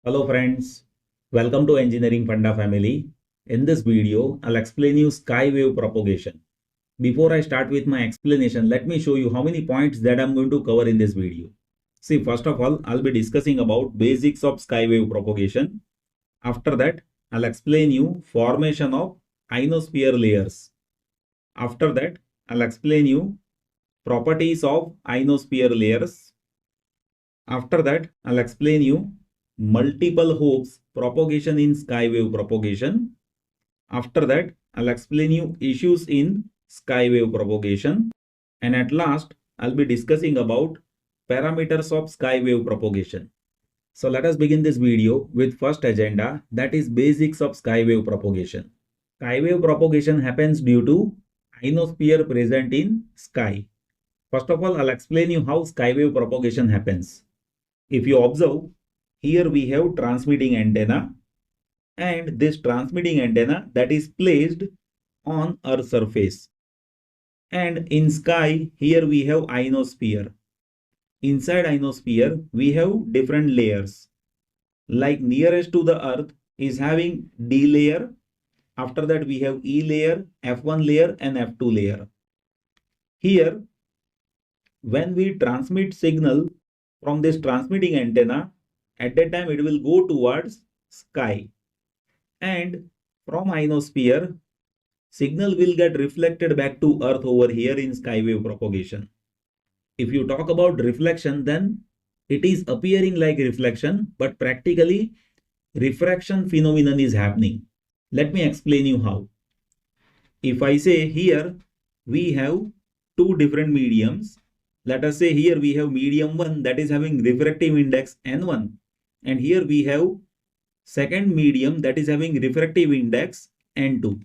Hello friends, welcome to Engineering Funda family. In this video, I'll explain you sky wave propagation. Before I start with my explanation, let me show you how many points that I'm going to cover in this video. See, first of all, I'll be discussing about basics of sky wave propagation. After that, I'll explain you formation of ionosphere layers. After that, I'll explain you properties of ionosphere layers. After that, I'll explain you multiple hopes propagation in sky wave propagation. After that, I'll explain you issues in sky wave propagation. And at last, I'll be discussing about parameters of sky wave propagation. So let us begin this video with first agenda, that is basics of sky wave propagation. Sky wave propagation happens due to ionosphere present in sky. First of all, I'll explain you how sky wave propagation happens. If you observe, here we have transmitting antenna, and this transmitting antenna that is placed on Earth surface. And in sky, here we have ionosphere. Inside ionosphere, we have different layers. Like nearest to the Earth is having D layer. After that, we have E layer, F1 layer, and F2 layer. Here, when we transmit signal from this transmitting antenna, at that time it will go towards sky. And from ionosphere, signal will get reflected back to Earth over here in sky wave propagation. If you talk about reflection, then it is appearing like reflection, but practically refraction phenomenon is happening. Let me explain you how. If I say here we have two different mediums, let us say here we have medium 1 that is having refractive index N1, and here we have second medium that is having refractive index N2,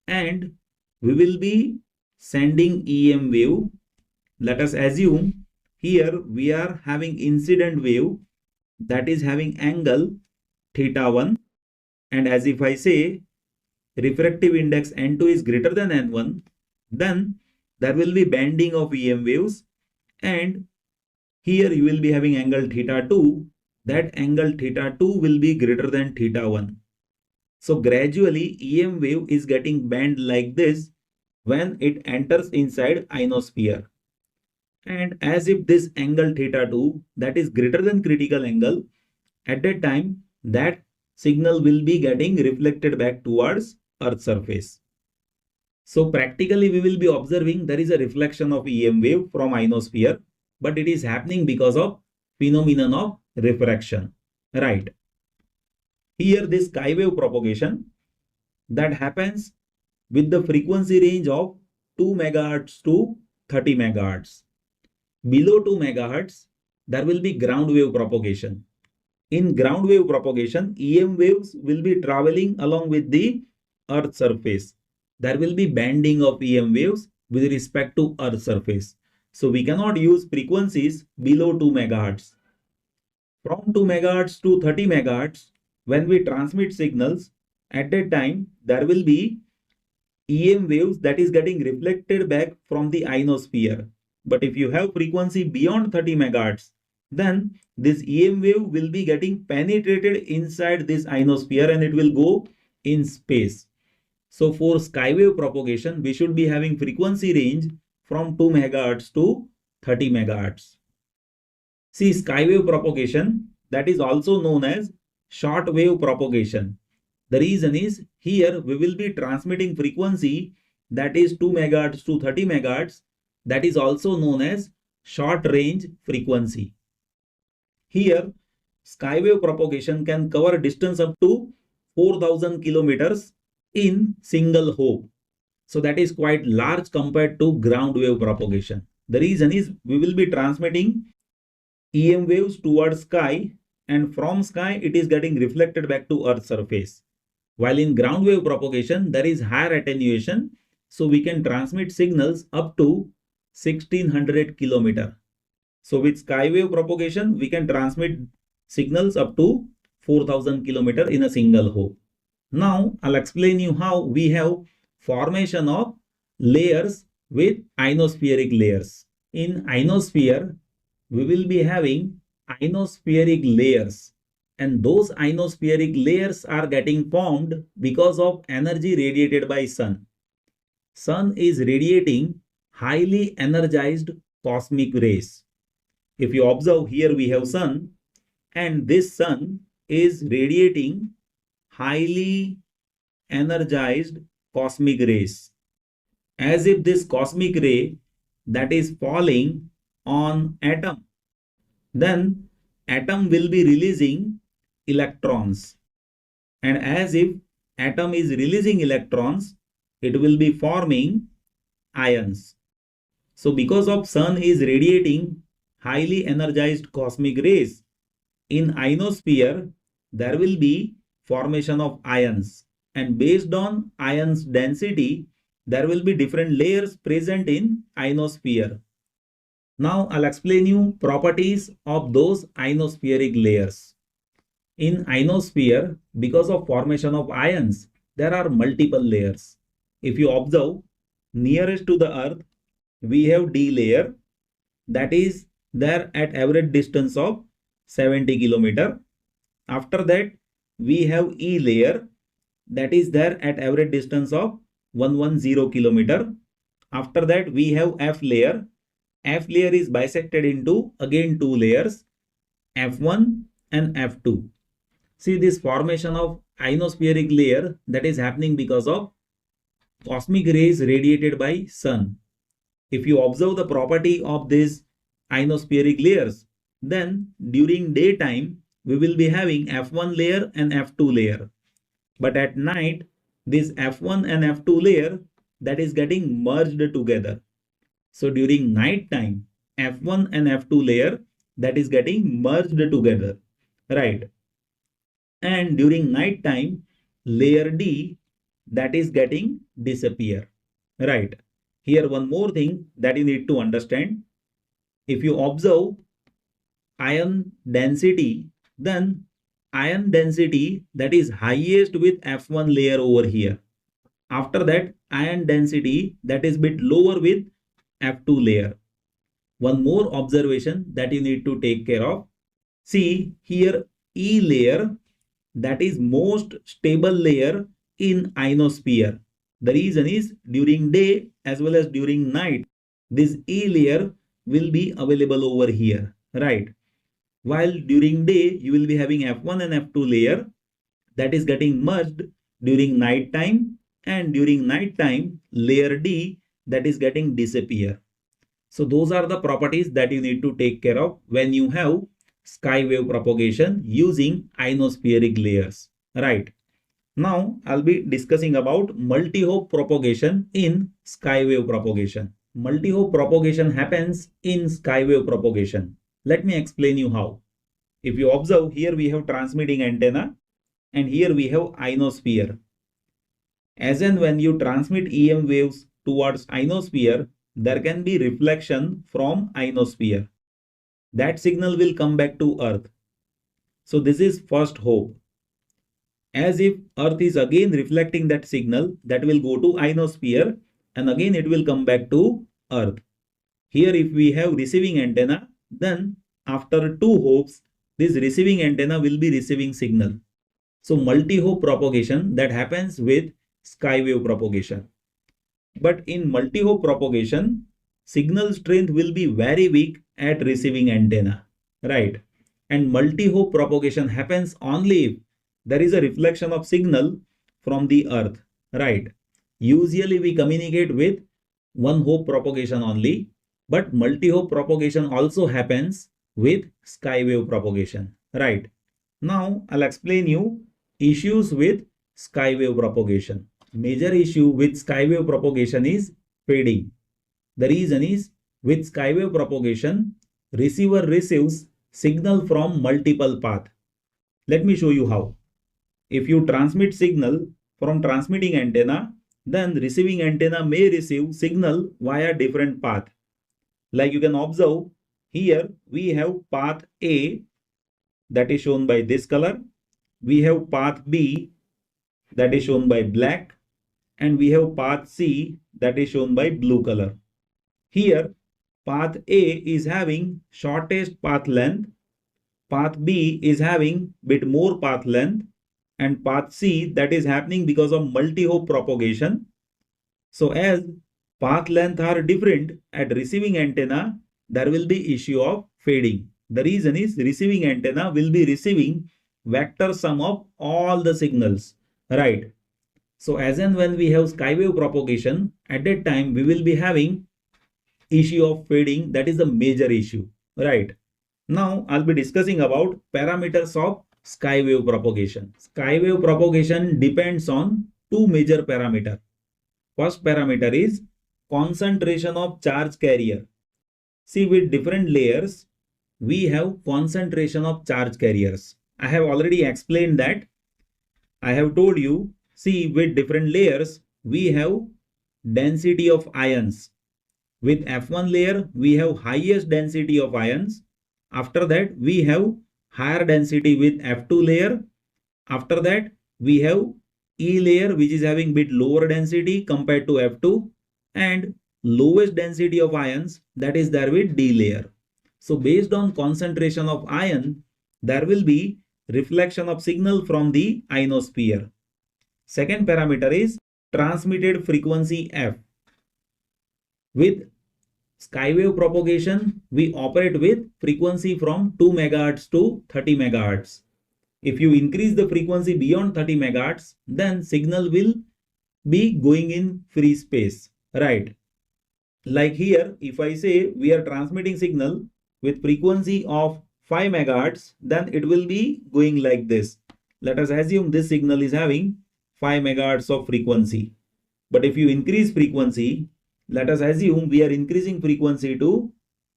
and we will be sending EM wave. Let us assume here we are having incident wave that is having angle theta 1, and as if I say refractive index N2 is greater than N1, then there will be bending of EM waves, and here you will be having angle theta 2. That angle theta 2 will be greater than theta 1. So gradually EM wave is getting bent like this when it enters inside ionosphere. And as if this angle theta 2 that is greater than critical angle, at that time that signal will be getting reflected back towards Earth surface. So practically we will be observing there is a reflection of EM wave from ionosphere, but it is happening because of phenomenon of refraction, right? Here this sky wave propagation that happens with the frequency range of 2 MHz to 30 MHz. Below 2 MHz, there will be ground wave propagation. In ground wave propagation, EM waves will be traveling along with the Earth surface. There will be bending of EM waves with respect to Earth surface. So we cannot use frequencies below 2 MHz. From 2 MHz to 30 MHz, when we transmit signals, at that time there will be EM waves that is getting reflected back from the ionosphere. But if you have frequency beyond 30 MHz, then this EM wave will be getting penetrated inside this ionosphere and it will go in space. So for skywave propagation, we should be having frequency range from 2 MHz to 30 MHz. See, skywave propagation, that is also known as short wave propagation. The reason is here we will be transmitting frequency that is 2 MHz to 30 MHz. That is also known as short range frequency. Here, skywave propagation can cover distance up to 4,000 kilometers in single hop. So that is quite large compared to ground wave propagation. The reason is we will be transmitting EM waves towards sky, and from sky it is getting reflected back to Earth surface. While in ground wave propagation there is higher attenuation, so we can transmit signals up to 1600 kilometer. So with sky wave propagation we can transmit signals up to 4,000 kilometer in a single hop. Now I'll explain you how we have formation of layers with ionospheric layers. In ionosphere we will be having ionospheric layers. and those ionospheric layers are getting formed because of energy radiated by sun. Sun is radiating highly energized cosmic rays. If you observe here, we have sun, and this sun is radiating highly energized cosmic rays, as if this cosmic ray that is falling on atom, then atom will be releasing electrons, and as if atom is releasing electrons, it will be forming ions. So because of sun is radiating highly energized cosmic rays, in ionosphere there will be formation of ions, and based on ions density there will be different layers present in ionosphere. Now I'll explain you properties of those ionospheric layers. In ionosphere, because of formation of ions, there are multiple layers. If you observe, nearest to the earth we have D layer, that is there at average distance of 70 km. After that we have E layer, that is there at average distance of 110 km. After that we have F layer. F layer is bisected into again two layers, F1 and F2. See, this formation of ionospheric layer that is happening because of cosmic rays radiated by sun. If you observe the property of these ionospheric layers, then during daytime we will be having F1 layer and F2 layer. But at night, this F1 and F2 layer that is getting merged together. So during night time, F1 and F2 layer that is getting merged together, right? And during night time, layer D that is getting disappear, right? Here one more thing that you need to understand. If you observe ion density, then ion density that is highest with F1 layer over here. After that, ion density that is bit lower with F2 layer. One more observation that you need to take care of. See here, E layer that is most stable layer in ionosphere. The reason is during day as well as during night, this E layer will be available over here, right? While during day you will be having F1 and F2 layer that is getting merged during night time, and during night time layer D that is getting disappear. So those are the properties that you need to take care of when you have sky wave propagation using ionospheric layers, right? Now I'll be discussing about multi-hope propagation in sky wave propagation. Multi-hope propagation happens in sky wave propagation. Let me explain you how. If you observe, here we have transmitting antenna and here we have ionosphere. As and when you transmit EM waves towards ionosphere, there can be reflection from ionosphere. That signal will come back to earth. So this is first hope. As if earth is again reflecting that signal, that will go to ionosphere and again it will come back to earth. Here if we have receiving antenna, then after two hopes, this receiving antenna will be receiving signal. So multi-hope propagation that happens with sky wave propagation. But in multi-hope propagation, signal strength will be very weak at receiving antenna, right? And multi-hope propagation happens only if there is a reflection of signal from the earth, right? Usually we communicate with one hope propagation only, but multi-hope propagation also happens with sky wave propagation, right? Now I'll explain you issues with sky wave propagation. Major issue with sky wave propagation is fading. The reason is with sky wave propagation, receiver receives signal from multiple paths. Let me show you how. If you transmit signal from transmitting antenna, then receiving antenna may receive signal via different path. Like you can observe, here we have path A that is shown by this color. We have path B that is shown by black, and we have path C that is shown by blue color. Here path A is having shortest path length path B is having bit more path length, and path C that is happening because of multi-hop propagation. So as path length are different at receiving antenna, there will be issue of fading. The reason is receiving antenna will be receiving vector sum of all the signals, right? So as and when we have skywave propagation, at that time we will be having issue of fading. That is the major issue, right? Now I'll be discussing about parameters of skywave propagation. Skywave propagation depends on two major parameters. First parameter is concentration of charge carrier. See, with different layers, we have concentration of charge carriers. I have already explained that. I have told you, see, with different layers, we have density of ions. With F1 layer, we have highest density of ions. After that, we have higher density with F2 layer. After that, we have E layer, which is having bit lower density compared to F2, and lowest density of ions, that is there with D layer. So based on concentration of ion, there will be reflection of signal from the ionosphere. Second parameter is transmitted frequency F. With skywave propagation, we operate with frequency from 2 MHz to 30 MHz. If you increase the frequency beyond 30 MHz, then signal will be going in free space, right? Like here, if I say we are transmitting signal with frequency of 5 MHz, then it will be going like this. Let us assume this signal is having 5 MHz of frequency. But if you increase frequency, let us assume we are increasing frequency to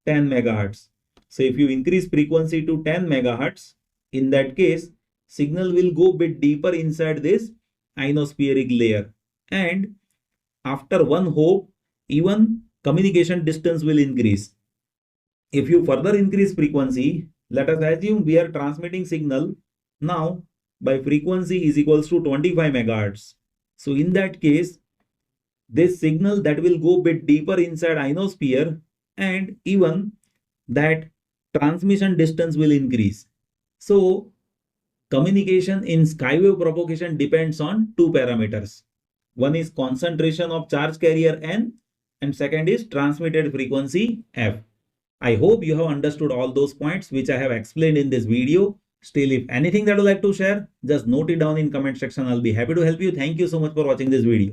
10 MHz. So if you increase frequency to 10 MHz, in that case, signal will go bit deeper inside this ionospheric layer. And after one hop, even communication distance will increase. If you further increase frequency, let us assume we are transmitting signal now by frequency is equals to 25 MHz. So in that case, this signal that will go bit deeper inside ionosphere, and even that transmission distance will increase. So communication in skywave propagation depends on two parameters. One is concentration of charge carrier N, and second is transmitted frequency F. I hope you have understood all those points which I have explained in this video. Still, if anything that you would like to share, just note it down in comment section. I'll be happy to help you. Thank you so much for watching this video.